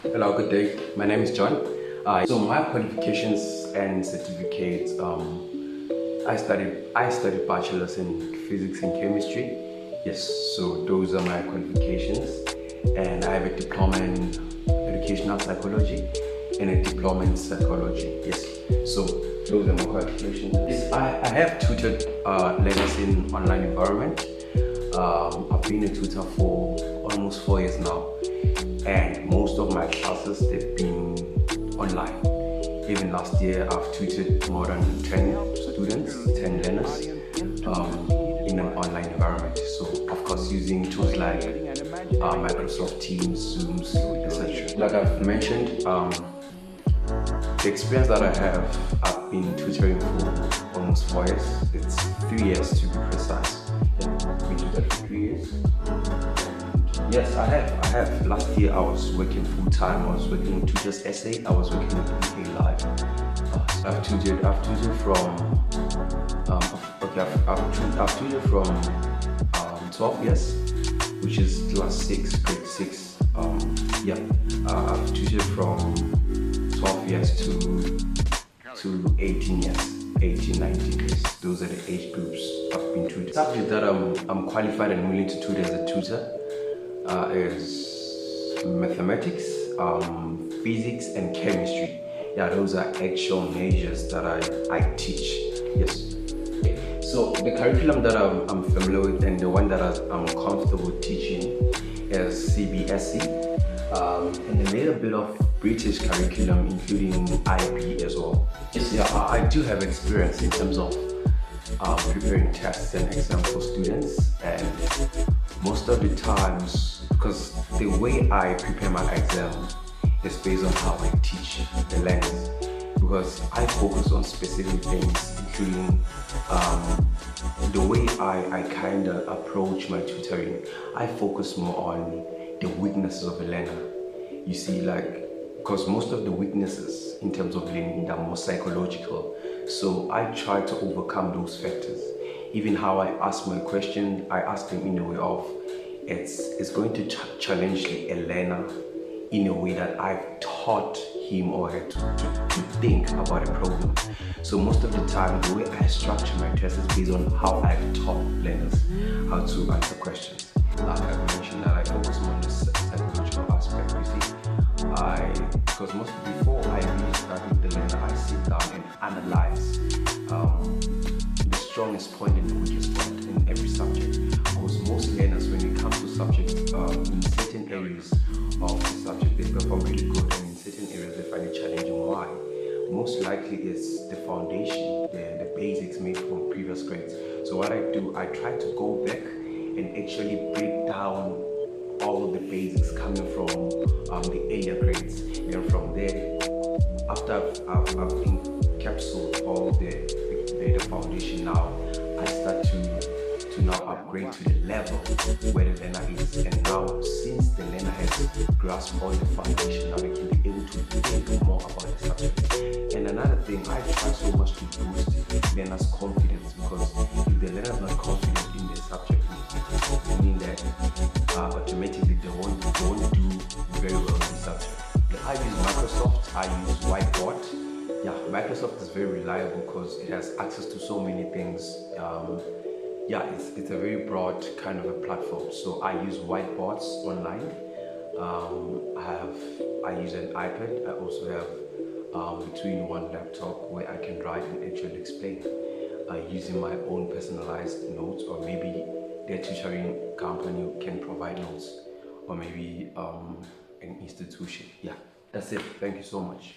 Hello, good day. My name is John. So my qualifications and certificates. I studied bachelor's in physics and chemistry. Yes, so those are my qualifications, and I have a diploma in educational psychology and a diploma in psychology. Yes, so those are my qualifications. Yes, I have tutored learners in online environment. I've been a tutor for almost 4 years now, and most of my classes they've been online. Even last year, I've tutored more than 10 students, 10 learners in an online environment. So, of course, using tools like Microsoft Teams, Zooms, etc. Like I've mentioned, the experience that I have, I've been tutoring for almost 4 years. It's 3 years to be precise. Yeah, we tutored for 3 years. Yes, I have. Last year I was working full time. I was working with Tutors SA. I was working with UK Live. So I've tutored from I've tutored from 12 years, which is grade 6. I've tutored from 12 years to 18 years, 18, 19 years. Those are the age groups I've been tutoring. The subject that I'm qualified and willing to tutor as a tutor is mathematics, physics, and chemistry. Yeah, those are actual majors that I teach. Yes. So the curriculum that I'm familiar with and the one that I'm comfortable teaching is CBSE, and a little bit of British curriculum, including IB as well. Yes, yeah, I do have experience in terms of preparing tests and exams for students, and most of the times, because the way I prepare my exam is based on how I teach the learners, because I focus on specific things, including the way I kind of approach my tutoring. I focus more on the weaknesses of the learner. You see, like, because most of the weaknesses in terms of learning are more psychological, so I try to overcome those factors. Even how I ask my question, I ask them in a way of it's going to challenge a learner in a way that I've taught him or her to think about a problem. So most of the time, the way I structure my tests is based on how I've taught learners how to answer questions. Like I mentioned, that I focus more on the psychological aspect. You see, because before I really start with the learner, I sit down and analyze the strongest point and the weakest point in every subject. Because most learners, when it comes to subjects, in certain areas of the subject, they perform really good, and in certain areas they find it challenging. Why? Most likely it's the foundation, the basics made from previous grades. So what I do, I try to go back and actually break down all of the basics coming from the earlier grades. And from there, after I've encapsulated all the foundation, now I start to now upgrade to the level where the learner is. And now, since the learner has grasped all the foundation, now they can be able to think more about the subject. And another thing, I try so much to boost learners' confidence, because if the learner is not confident in the subject, it means that automatically they won't do very well in the subject. I use Microsoft, I use Whiteboard. Yeah, Microsoft is very reliable because it has access to so many things. It's a very broad kind of a platform. So I use whiteboards online. I use an iPad. I also have between one laptop where I can write and actually explain using my own personalized notes, or maybe their tutoring company can provide notes, or maybe an institution. Yeah, that's it. Thank you so much.